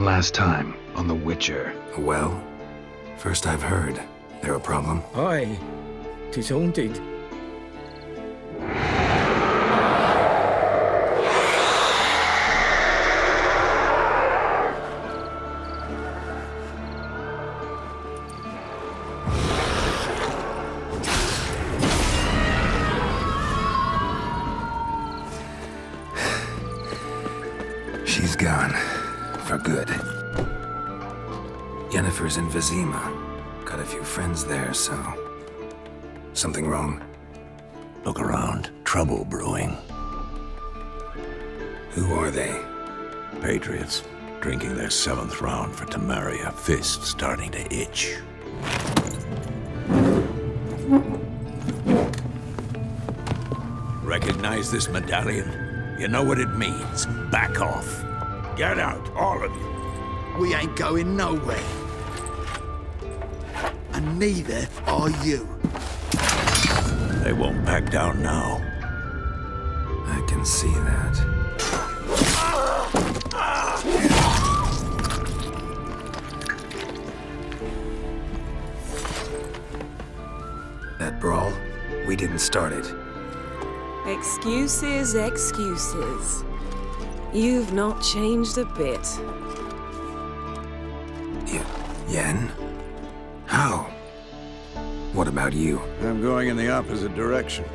Last time, on The Witcher. Well, first I've heard. There a problem? Aye, 'tis haunted. She's gone. For good. Yennefer's in Vizima. Got a few friends there, so... Something wrong? Look around. Trouble brewing. Who are they? Patriots. Drinking their 7th round for Temeria. Fist starting to itch. Recognize this medallion? You know what it means. Back off. Get out, all of you. We ain't going nowhere. And neither are you. They won't back down now. I can see that. That brawl, we didn't start it. Excuses, excuses. You've not changed a bit. Yen? How? What about you? I'm going in the opposite direction.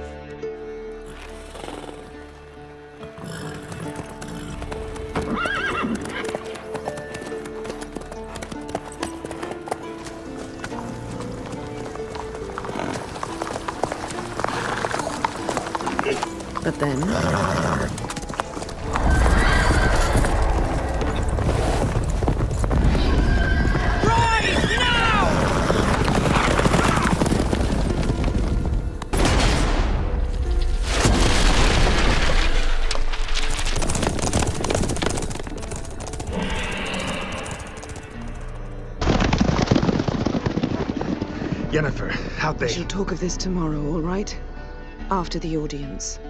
But then... Yennefer, how'd We they... shall talk of this tomorrow, all right? After the audience.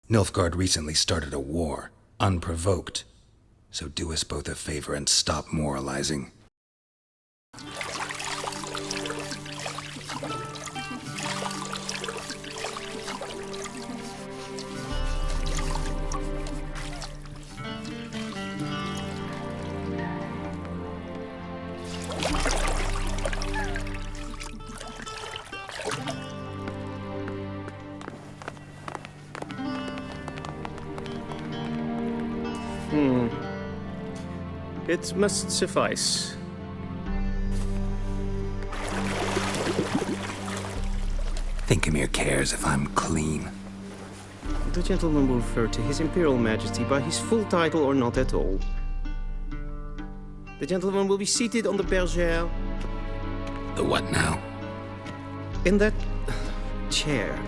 Nilfgaard recently started a war, unprovoked. So do us both a favor and stop moralizing. It must suffice. Think Emhyr cares if I'm clean? The gentleman will refer to His Imperial Majesty by his full title or not at all. The gentleman will be seated on the bergère. The what now? In that... chair.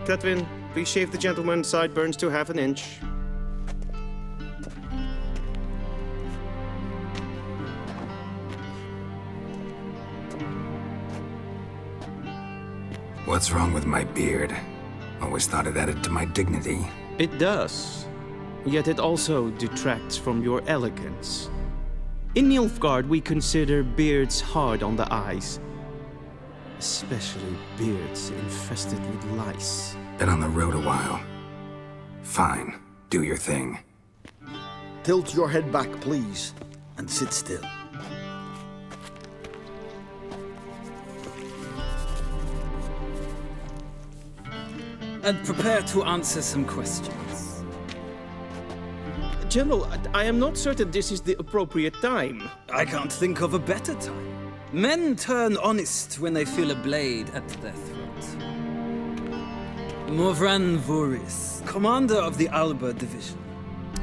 Catwin, please shave the gentleman's sideburns to ½ an inch. What's wrong with my beard? Always thought it added to my dignity. It does. Yet it also detracts from your elegance. In Nilfgaard, we consider beards hard on the eyes. Especially beards infested with lice. Been on the road a while. Fine, do your thing. Tilt your head back, please, and sit still. And prepare to answer some questions. General, I am not certain this is the appropriate time. I can't think of a better time. Men turn honest when they feel a blade at their throat. Morvran Voris, commander of the Alba Division.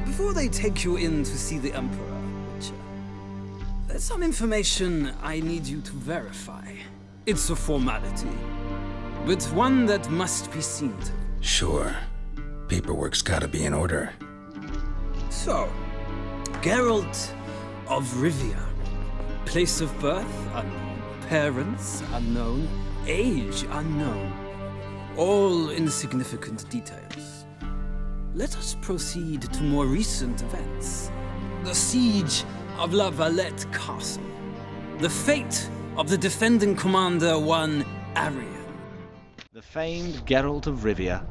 Before they take you in to see the Emperor, Witcher, there's some information I need you to verify. It's a formality, but one that must be seen to. Sure. Paperwork's gotta be in order. So, Geralt of Rivia. Place of birth unknown. Parents unknown. Age unknown. all insignificant details. Let us proceed to more recent events. The siege of La Valette Castle. The fate of the defending commander, one Arian. The famed Geralt of Rivia.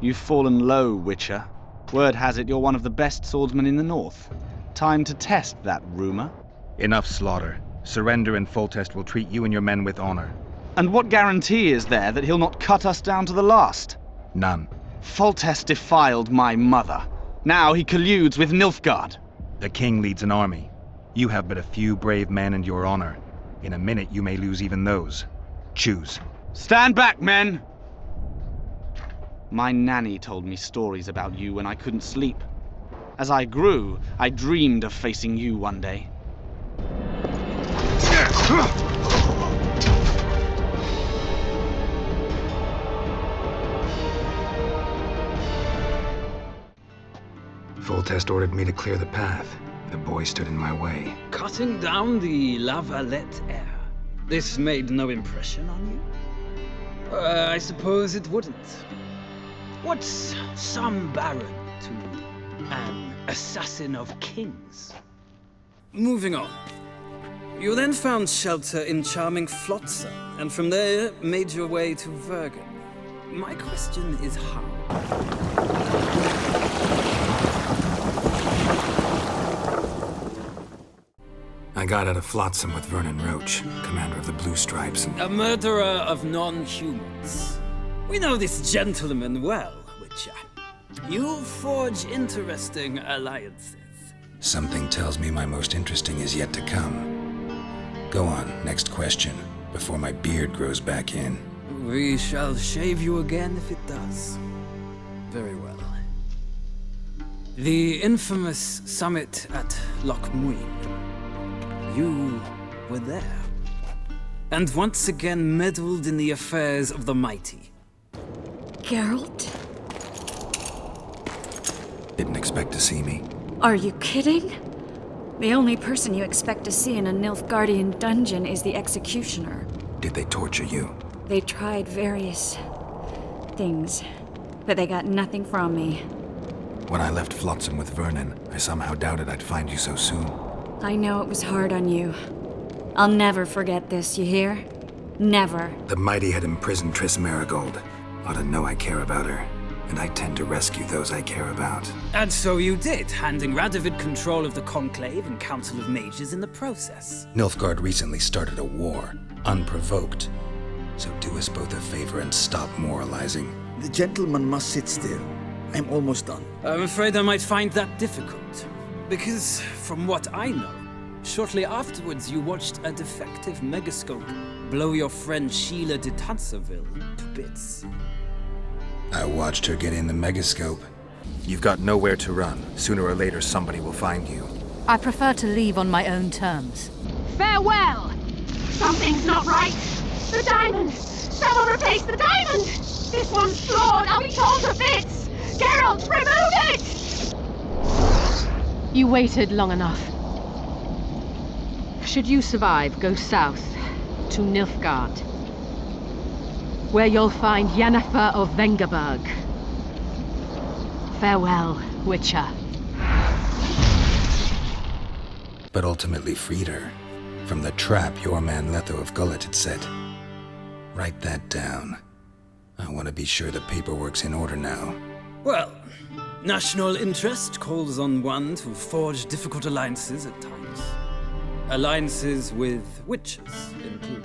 You've fallen low, Witcher. Word has it you're one of the best swordsmen in the north. Time to test that rumor. Enough slaughter. Surrender and Foltest will treat you and your men with honor. And what guarantee is there that he'll not cut us down to the last? None. Foltest defiled my mother. Now he colludes with Nilfgaard. The king leads an army. You have but a few brave men and your honor. In a minute you may lose even those. Choose. Stand back, men! My nanny told me stories about you when I couldn't sleep. As I grew, I dreamed of facing you one day. Foltest ordered me to clear the path. The boy stood in my way. Cutting down the La Valette heir. This made no impression on you? I suppose it wouldn't. What's some baron to an assassin of kings? Moving on. You then found shelter in charming Flotsam, and from there made your way to Vergen. My question is how? I got out of Flotsam with Vernon Roach, commander of the Blue Stripes, and A murderer of non-humans. We know this gentleman well, Witcher. You forge interesting alliances. something tells me my most interesting is yet to come. Go on, next question, before my beard grows back in. We shall shave you again if it does. Very well. The infamous summit at Loch Muin. You were there. And once again meddled in the affairs of the mighty. Geralt? Didn't expect to see me. Are you kidding? The only person you expect to see in a Nilfgaardian dungeon is the executioner. Did they torture you? They tried various things, but they got nothing from me. When I left Flotsam with Vernon, I somehow doubted I'd find you so soon. I know it was hard on you. I'll never forget this, you hear? Never. The mighty had imprisoned Triss Merigold. Ought to know I care about her, and I tend to rescue those I care about. And so you did, handing Radovid control of the Conclave and Council of Mages in the process. Nilfgaard recently started a war, unprovoked. So do us both a favor and stop moralizing. The gentleman must sit still. I'm almost done. I'm afraid I might find that difficult. Because, from what I know, shortly afterwards you watched a defective megascope blow your friend Sheila de Tanserville to bits. I watched her get in the megascope. You've got nowhere to run. Sooner or later, somebody will find you. I prefer to leave on my own terms. Farewell! Something's not right! The diamond! Someone replace the diamond! This one's flawed! I'll be torn to bits! Geralt, remove it! You waited long enough. Should you survive, go south to Nilfgaard, where you'll find Yennefer of Vengerberg. Farewell, Witcher. But ultimately freed her from the trap your man Letho of Gullet had set. Write that down. I want to be sure the paperwork's in order now. Well, national interest calls on one to forge difficult alliances at times. Alliances with witches included.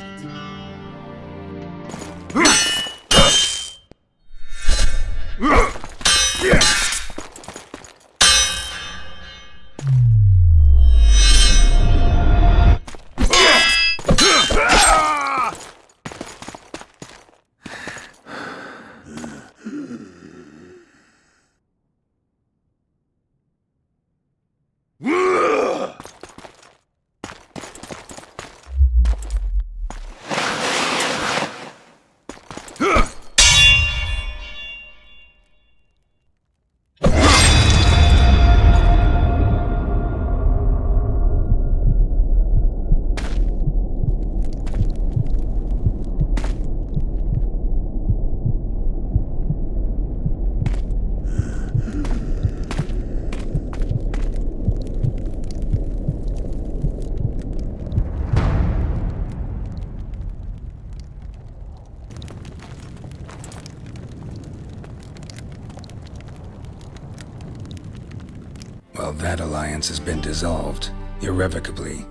Well, that alliance has been dissolved, irrevocably.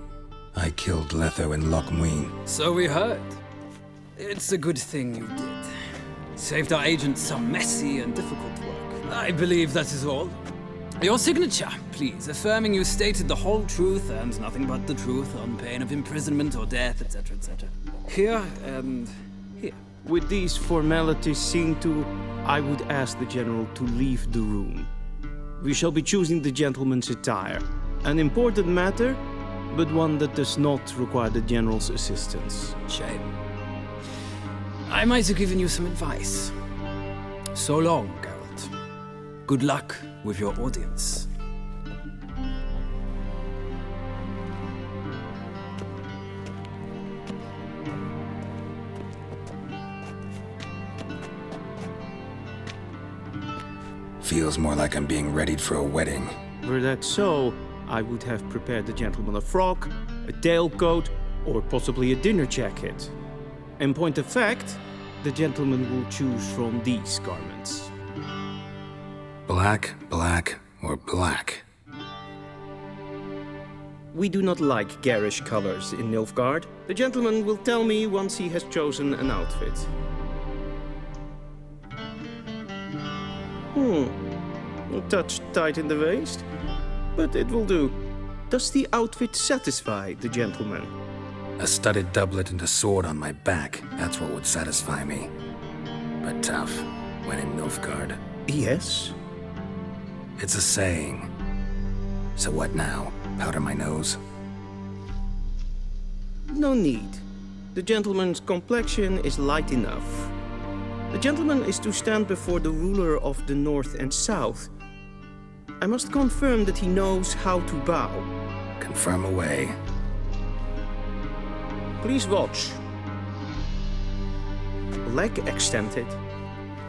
I killed Letho and Loch Muin. So we heard. It's a good thing you did. Saved our agent some messy and difficult work. I believe that is all. Your signature, please, affirming you stated the whole truth and nothing but the truth on pain of imprisonment or death, etc., etc. Here and here. With these formalities seen to, I would ask the General to leave the room. We shall be choosing the gentleman's attire. An important matter, but one that does not require the General's assistance. Shame. I might have given you some advice. So long, Geralt. Good luck with your audience. Feels more like I'm being readied for a wedding. Were that so, I would have prepared the gentleman a frock, a tailcoat, or possibly a dinner jacket. In point of fact, the gentleman will choose from these garments. Black, black, or black? We do not like garish colors in Nilfgaard. The gentleman will tell me once he has chosen an outfit. A touch tight in the waist, but it will do. Does the outfit satisfy the gentleman? A studded doublet and a sword on my back, that's what would satisfy me. But tough, when in Nilfgaard. Yes? It's a saying. So what now? Powder my nose? No need. The gentleman's complexion is light enough. The gentleman is to stand before the ruler of the North and South. I must confirm that he knows how to bow. Confirm away. Please watch. Leg extended,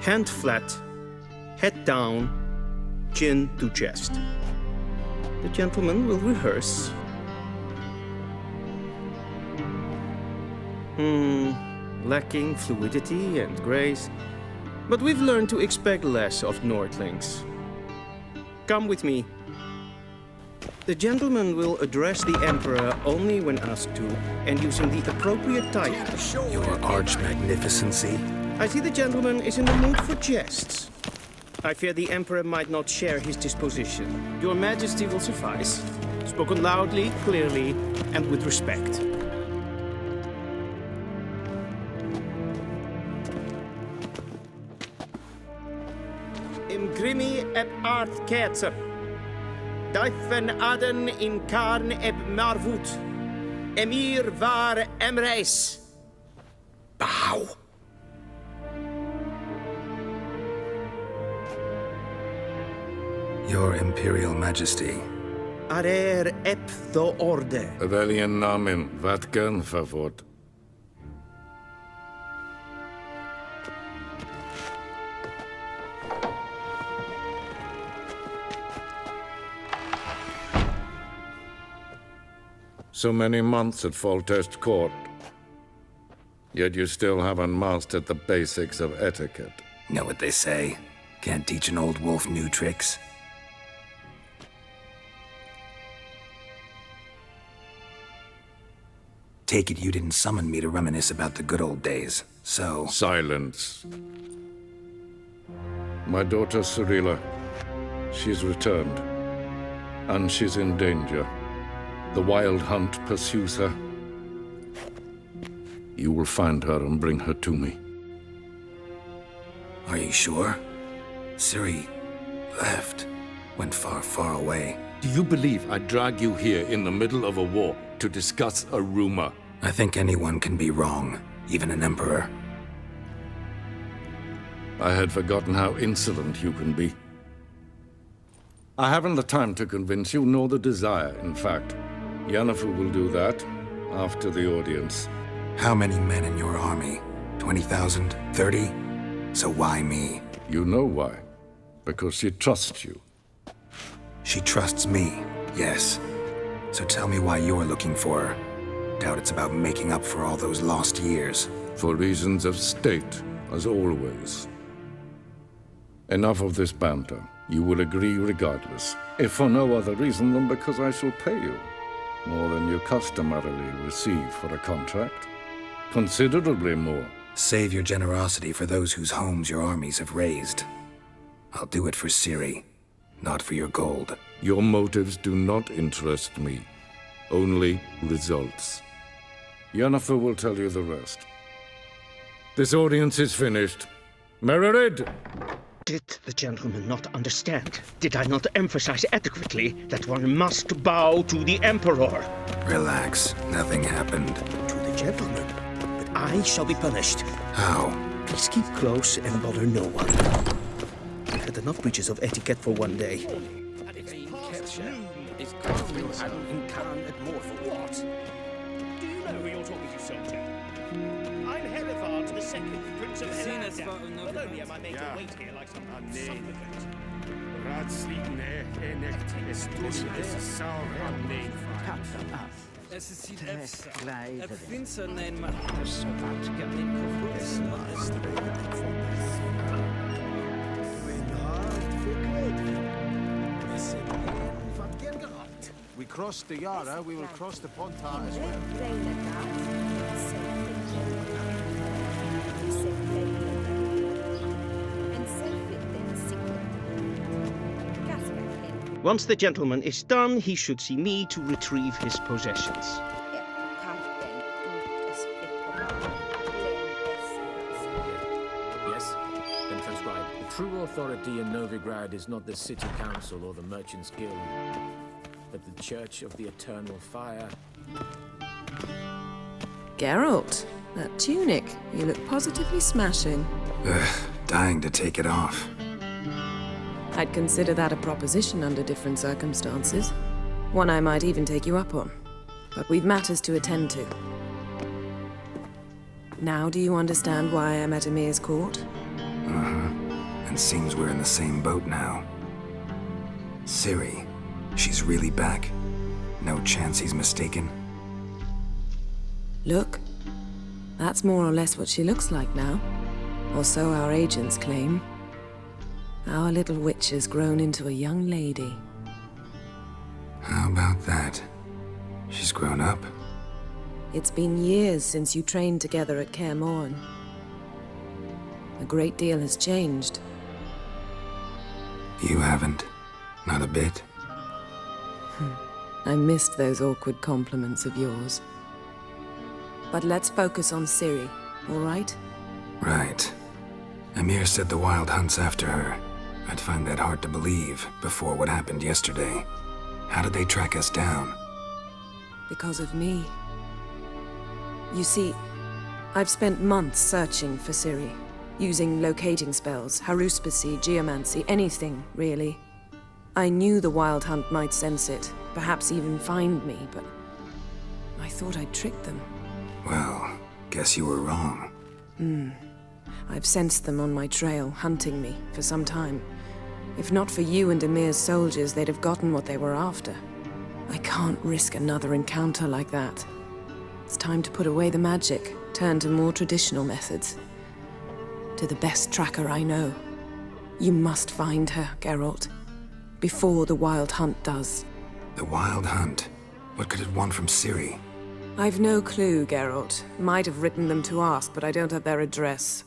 hand flat, head down, chin to chest. The gentleman will rehearse. Lacking fluidity and grace, but we've learned to expect less of Nordlings. Come with me. The gentleman will address the Emperor only when asked to, and using the appropriate title. Your Arch-Magnificency. I see the gentleman is in the mood for jests. I fear the Emperor might not share his disposition. Your Majesty will suffice. Spoken loudly, clearly, and with respect. Imgrimi eb art ketzer. Duifen aden in karn eb marvut. Emhyr var emreis. Bow. Your Imperial Majesty. Attire eb the orde. Welchen Namen, wat gern verwort? So many months at Foltest Court. Yet you still haven't mastered the basics of etiquette. Know what they say? Can't teach an old wolf new tricks. Take it you didn't summon me to reminisce about the good old days, so... Silence. My daughter Cirilla, she's returned. And she's in danger. The Wild Hunt pursues her. You will find her and bring her to me. Are you sure? Ciri left. Went far, far away. Do you believe I'd drag you here in the middle of a war to discuss a rumor? I think anyone can be wrong, even an emperor. I had forgotten how insolent you can be. I haven't the time to convince you, nor the desire, in fact. Yennefer will do that after the audience. How many men in your army? 20,000? 30? So why me? You know why. Because she trusts you. She trusts me, yes. So tell me why you're looking for her. Doubt it's about making up for all those lost years. For reasons of state, as always. Enough of this banter. You will agree regardless, if for no other reason than because I shall pay you more than you customarily receive for a contract. Considerably more. Save your generosity for those whose homes your armies have razed. I'll do it for Ciri, not for your gold. Your motives do not interest me. Only results. Yennefer will tell you the rest. This audience is finished. Mererid! Did the gentleman not understand? Did I not emphasize adequately that one must bow to the Emperor? Relax. Nothing happened. To the gentleman. But I shall be punished. How? Please keep close and bother no one. I've had enough breaches of etiquette for one day. Is at more for what? Do you know who you're talking to, soldier? I'm Herivard II, Prince of Helanda. Not only am I made to wait here like some supplicant. Es ist hier Prinsen nemen so wat We crossed the Yara, we will cross the Pontar as well. Once the gentleman is done, he should see me to retrieve his possessions. Yes? Then transcribe. True authority in Novigrad is not the city council or the merchants' guild, but the Church of the Eternal Fire. Geralt, that tunic. You look positively smashing. Dying to take it off. I'd consider that a proposition under different circumstances. One I might even take you up on. But we've matters to attend to. Now do you understand why I'm at Emhyr's court? And seems we're in the same boat now. Ciri, she's really back. No chance he's mistaken. Look, that's more or less what she looks like now. Or so our agents claim. Our little witch has grown into a young lady. How about that? She's grown up. It's been years since you trained together at Kaer Morhen. A great deal has changed. You haven't. Not a bit. I missed those awkward compliments of yours. But let's focus on Ciri, all right? Right. Emhyr said the Wild Hunt's after her. I'd find that hard to believe before what happened yesterday. How did they track us down? Because of me. You see, I've spent months searching for Ciri, using locating spells, haruspicy, geomancy, anything, really. I knew the Wild Hunt might sense it, perhaps even find me, but I thought I'd tricked them. Well, guess you were wrong. I've sensed them on my trail, hunting me, for some time. If not for you and Emhyr's soldiers, they'd have gotten what they were after. I can't risk another encounter like that. It's time to put away the magic, turn to more traditional methods. To the best tracker I know. You must find her, Geralt. Before the Wild Hunt does. The Wild Hunt? What could it want from Ciri? I've no clue, Geralt. Might have written them to ask, but I don't have their address.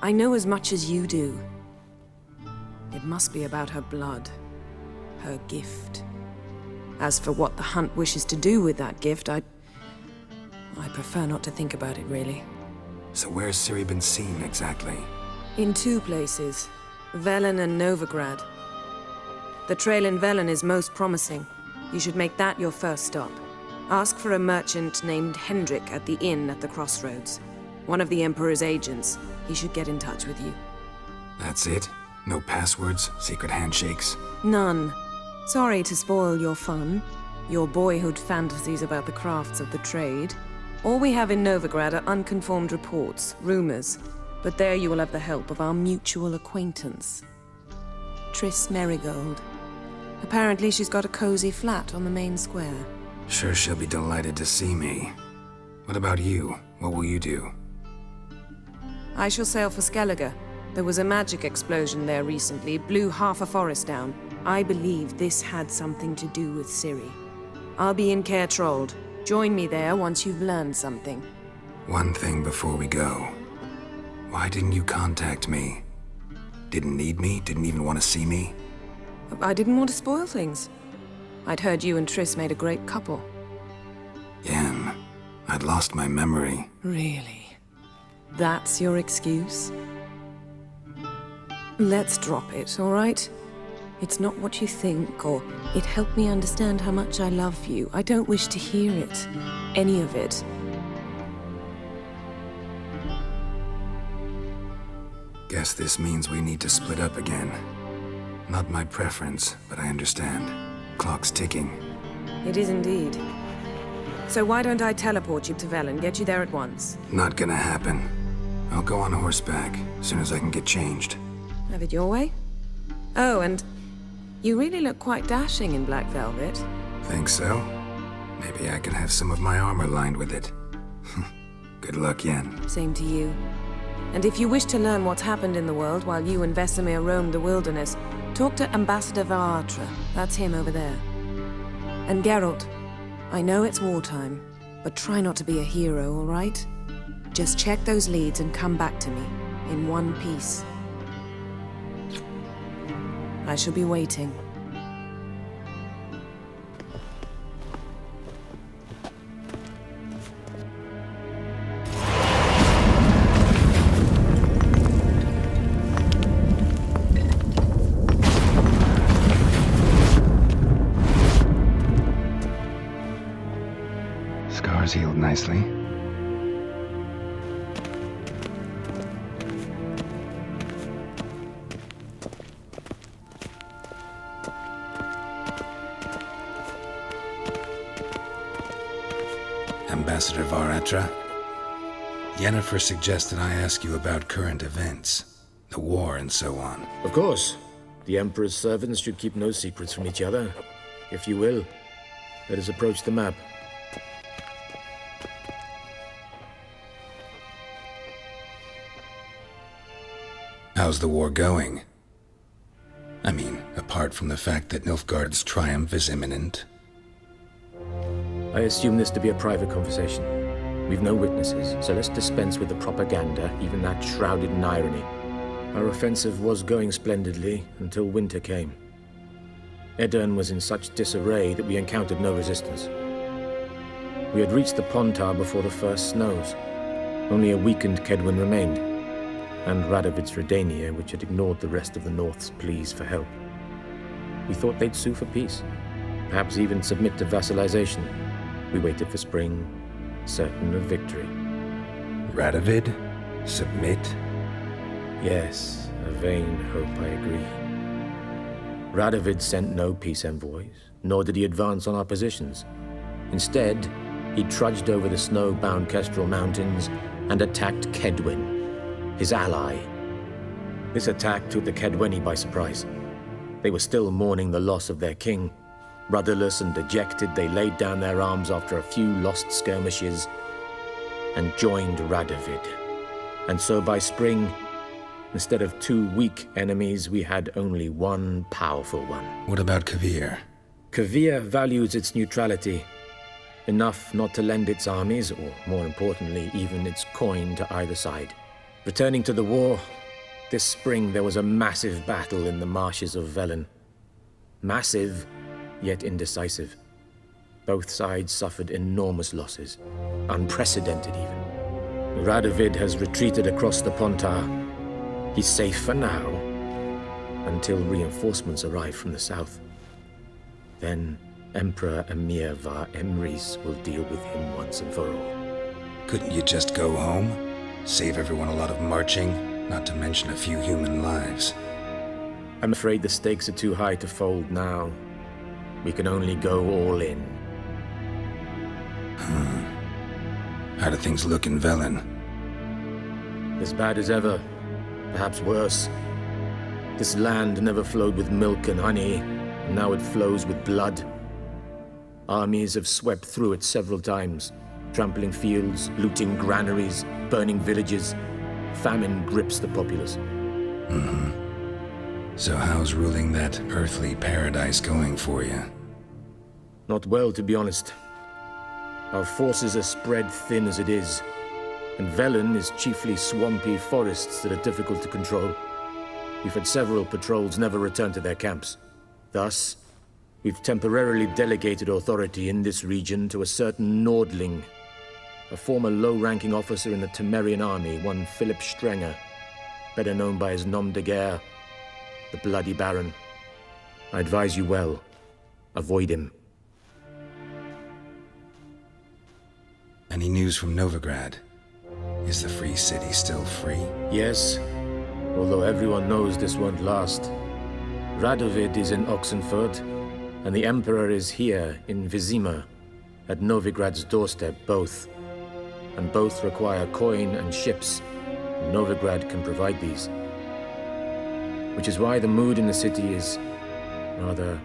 I know as much as you do. It must be about her blood. Her gift. As for what the Hunt wishes to do with that gift, I prefer not to think about it, really. So where's Ciri been seen, exactly? In two places. Velen and Novigrad. The trail in Velen is most promising. You should make that your first stop. Ask for a merchant named Hendrik at the inn at the crossroads. One of the Emperor's agents. He should get in touch with you. That's it? No passwords? Secret handshakes? None. Sorry to spoil your fun. Your boyhood fantasies about the crafts of the trade. All we have in Novigrad are unconfirmed reports, rumors. But there you will have the help of our mutual acquaintance. Triss Merigold. Apparently she's got a cozy flat on the main square. Sure she'll be delighted to see me. What about you? What will you do? I shall sail for Skellige. There was a magic explosion there recently, blew half a forest down. I believe this had something to do with Ciri. I'll be in Caer Trold. Join me there once you've learned something. One thing before we go. Why didn't you contact me? Didn't need me? Didn't even want to see me? I didn't want to spoil things. I'd heard you and Triss made a great couple. Yen, I'd lost my memory. Really? That's your excuse? Let's drop it, all right? It's not what you think, or it helped me understand how much I love you. I don't wish to hear it. Any of it. Guess this means we need to split up again. Not my preference, but I understand. Clock's ticking. It is indeed. So why don't I teleport you to Velen, get you there at once? Not gonna happen. I'll go on horseback, as soon as I can get changed. Have it your way? Oh, and you really look quite dashing in black velvet. Think so? Maybe I can have some of my armor lined with it. Good luck, Yen. Same to you. And if you wish to learn what's happened in the world while you and Vesemir roamed the wilderness, talk to Ambassador Attire. That's him over there. And Geralt, I know it's wartime, but try not to be a hero, all right? Just check those leads and come back to me, in one piece. I shall be waiting. Scars healed nicely. Ambassador Attire, Yennefer suggested I ask you about current events, the war and so on. Of course. The Emperor's servants should keep no secrets from each other. If you will, let us approach the map. How's the war going? I mean, apart from the fact that Nilfgaard's triumph is imminent. I assume this to be a private conversation. We've no witnesses, so let's dispense with the propaganda, even that shrouded in irony. Our offensive was going splendidly until winter came. Edirn was in such disarray that we encountered no resistance. We had reached the Pontar before the first snows. Only a weakened Kedwen remained, and Radovid's Redania, which had ignored the rest of the North's pleas for help. We thought they'd sue for peace, perhaps even submit to vassalization. We waited for spring, certain of victory. Radovid? Submit? Yes, a vain hope, I agree. Radovid sent no peace envoys, nor did he advance on our positions. Instead, he trudged over the snow-bound Kestrel Mountains and attacked Kedwen, his ally. This attack took the Kedweni by surprise. They were still mourning the loss of their king. Rudderless and dejected, they laid down their arms after a few lost skirmishes and joined Radovid. And so by spring, instead of two weak enemies, we had only one powerful one. What about Kavir? Kavir values its neutrality, enough not to lend its armies, or more importantly, even its coin to either side. Returning to the war, this spring there was a massive battle in the marshes of Velen. Massive, yet indecisive. Both sides suffered enormous losses, unprecedented even. Radovid has retreated across the Pontar. He's safe for now, until reinforcements arrive from the south. Then Emperor Emhyr var Emrys will deal with him once and for all. Couldn't you just go home? Save everyone a lot of marching, not to mention a few human lives. I'm afraid the stakes are too high to fold now. We can only go all in. How do things look in Velen? As bad as ever, perhaps worse. This land never flowed with milk and honey, and now it flows with blood. Armies have swept through it several times, trampling fields, looting granaries, burning villages. Famine grips the populace. So how's ruling that earthly paradise going for you? Not well, to be honest. Our forces are spread thin as it is, and Velen is chiefly swampy forests that are difficult to control. We've had several patrols never return to their camps. Thus, we've temporarily delegated authority in this region to a certain Nordling, a former low-ranking officer in the Temerian army, one Philip Strenger, better known by his nom de guerre, the Bloody Baron. I advise you well. Avoid him. Any news from Novigrad? Is the Free City still free? Yes, although everyone knows this won't last. Radovid is in Oxenfurt, and the Emperor is here in Vizima, at Novigrad's doorstep, both. And both require coin and ships. Novigrad can provide these. Which is why the mood in the city is rather,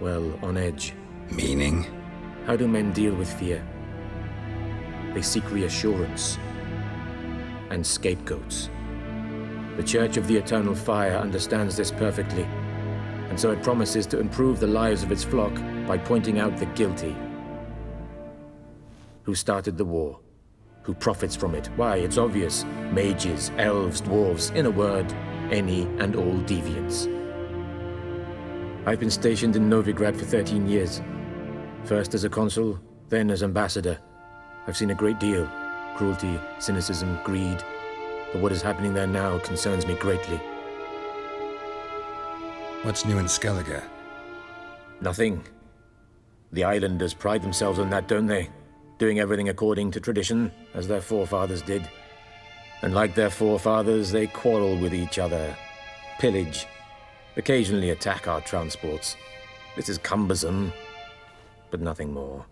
well, on edge. Meaning? How do men deal with fear? They seek reassurance and scapegoats. The Church of the Eternal Fire understands this perfectly, and so it promises to improve the lives of its flock by pointing out the guilty. Who started the war? Who profits from it? Why, it's obvious. Mages, elves, dwarves, in a word, any and all deviants. I've been stationed in Novigrad for 13 years. First as a consul, then as ambassador. I've seen a great deal. Cruelty, cynicism, greed. But what is happening there now concerns me greatly. What's new in Skellige? Nothing. The islanders pride themselves on that, don't they? Doing everything according to tradition, as their forefathers did. And like their forefathers, they quarrel with each other, pillage, occasionally attack our transports. This is cumbersome, but nothing more.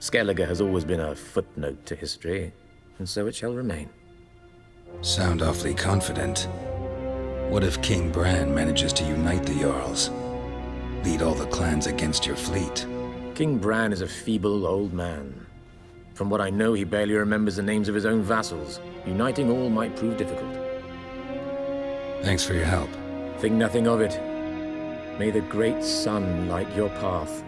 Skellige has always been a footnote to history, and so it shall remain. Sound awfully confident. What if King Bran manages to unite the Jarls? Lead all the clans against your fleet? King Bran is a feeble old man. From what I know, he barely remembers the names of his own vassals. Uniting all might prove difficult. Thanks for your help. Think nothing of it. May the great sun light your path.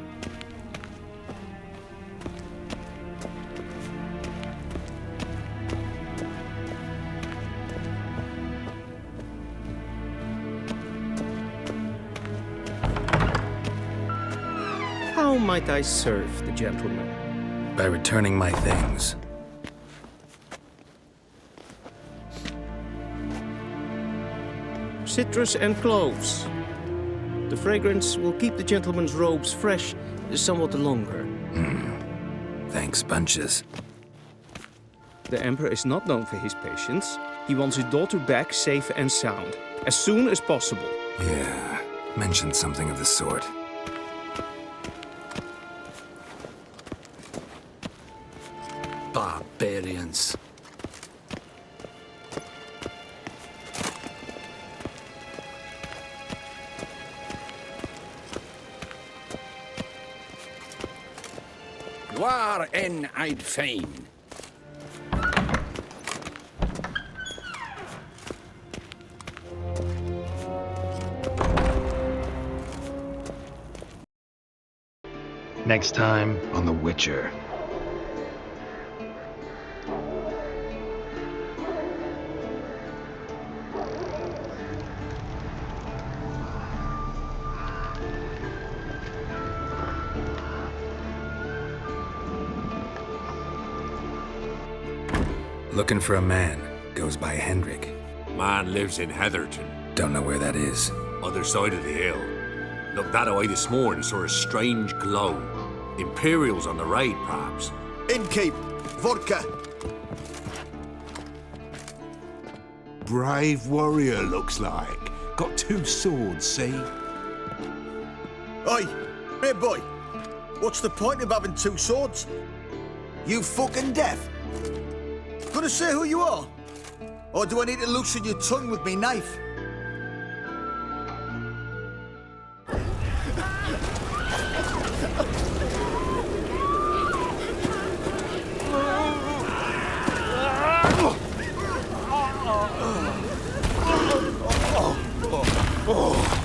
How might I serve the gentleman? By returning my things. Citrus and cloves. The fragrance will keep the gentleman's robes fresh somewhat longer. Thanks, bunches. The Emperor is not known for his patience. He wants his daughter back safe and sound, as soon as possible. Yeah, mentioned something of the sort. Barbarians. War en I'd fain. Next time on The Witcher. Looking for a man. Goes by Hendrik. Man lives in Heatherton. Don't know where that is. Other side of the hill. Looked that away this morning, saw a strange glow. Imperials on the raid, perhaps. Innkeep, vodka. Brave warrior, looks like. Got 2 swords, see? Oi, hey boy. What's the point of having 2 swords? You fucking deaf? Gonna say who you are? Or do I need to loosen your tongue with me knife? Oh.